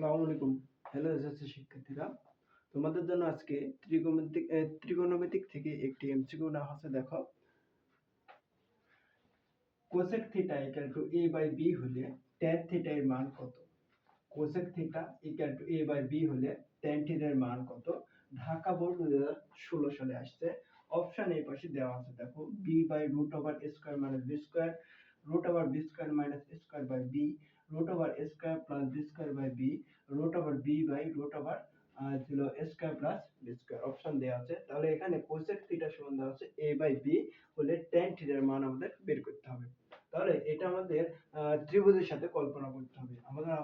আসসালামু আলাইকুম। Hello SSC শিক্ষার্থীরা, তোমাদের জন্য আজকে ত্রিগোনোমেট্রিক থেকে একটি এমসিকিউ নেওয়া হচ্ছে। দেখো, cosec theta equal to a by b হলে tan থিটা এর মান কত? Cosec theta equal to a by b হলে tan থিটা এর মান কত? ঢাকা বোর্ড 2016 সালে আসছে। অপশন এই পাশে দেওয়া আছে। দেখো, b by root over a square minus b square, root over b square minus a square by b, root over a square plus b square by b, root over b by root over ছিল a square plus b square. Option দেওয়া আছে। তাহলে এখানে cosec theta সমান দেওয়া আছে a by b হলে tan থিটার মান আমাদের বের করতে হবে। তাহলে এটা আমাদের ত্রিভুজের সাথে কল্পনা করতে হবে। আমরা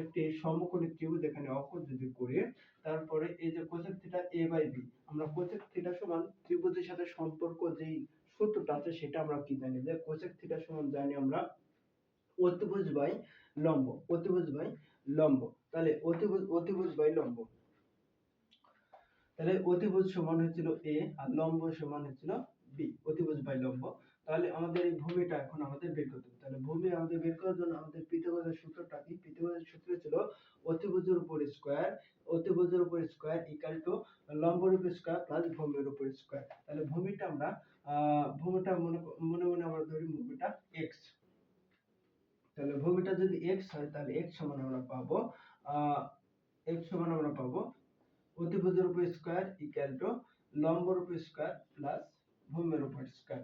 একটি সমকোণী ত্রিভুজ এখানে অঙ্কন যদি করি, তারপরে এই যে cosec theta a by b, আমরা কোসেক থিটা সমান ত্রিভুজের সাথে সম্পর্ক যেই সূত্রটা আছে সেটা আমরা কি জানি, যে কোসেক থিটা সমান জানি আমরা অতিভুজ বাই লম্ব, অতিভুজ বাই লম্ব। তাহলে অতিভুজ বাই লম্ব, তাহলে অতিভুজ সমান হয়েছিল a আর লম্ব সমান হয়েছিল b, অতিভুজ বাই লম্ব। তাহলে আমাদের এই ভূমিটা এখন আমাদের বের করতে হবে। তাহলে ভূমি আমাদের বের করার জন্য আমাদের পিথাগোরাসের সূত্রটা কি? পিথাগোরাসের সূত্র ছিল অতিভুজের উপর স্কয়ার, অতিভুজের উপর স্কয়ার ইকুয়াল টু লম্বের উপর স্কয়ার প্লাস ভূমির উপর স্কয়ার। তাহলে ভূমিটা আমরা ভূমিটা মনে মনে আমরা ধরি ভূমিটা x। তাহলে ভূমিটা যদি x হয় তাহলে x সমান আমরা পাবো অতিভুজের উপর স্কয়ার ইকুয়াল টু লম্বের উপর স্কয়ার প্লাস ভূমির উপর স্কয়ার।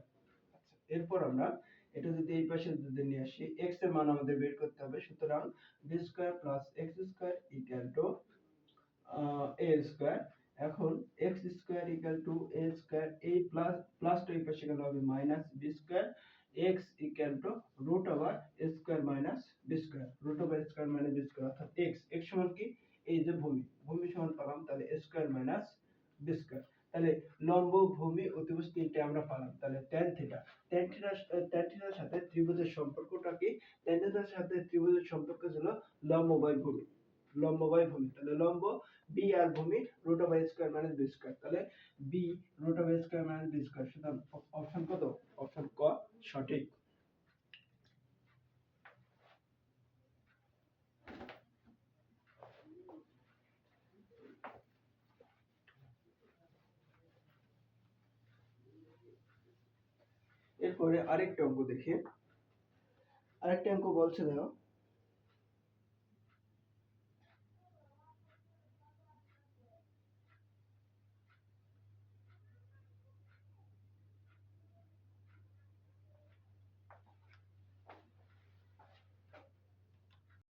আচ্ছা, এরপর আমরা এটা যদি এই পাশে যদি নিয়ে আসি, x এর মান আমাদের বের করতে হবে। সুতরাং b square plus x square equal to a square. এখন x square equal to a square, এই প্লাস তো এই পাশে গেলে হবে minus b square, x equal to root over a square minus b square, root over square minus b square. অর্থাৎ x সমান কি? এই যে ভূমি সমান পেলাম, তাহলে a square minus b square. তাহলে লম্ব, ভূমি, অতিভুজ তিনটে আমরা পেলাম। তাহলে tan থিটার সাথে ত্রিভুজের সম্পর্কটা কি? tan থিটার সাথে ত্রিভুজের সম্পর্ক ছিল লম্ব বাই ভূমি, লম্ব বাই ভূমি। তাহলে লম্ব b আর ভূমি root over square minus b square. তাহলে b root over square minus b square. সুতরাং অপশন কত? অপশন ক সঠিক। এরপরে আরেকটা অঙ্ক দেখি। আরেকটা অঙ্ক বলছে, দেখো,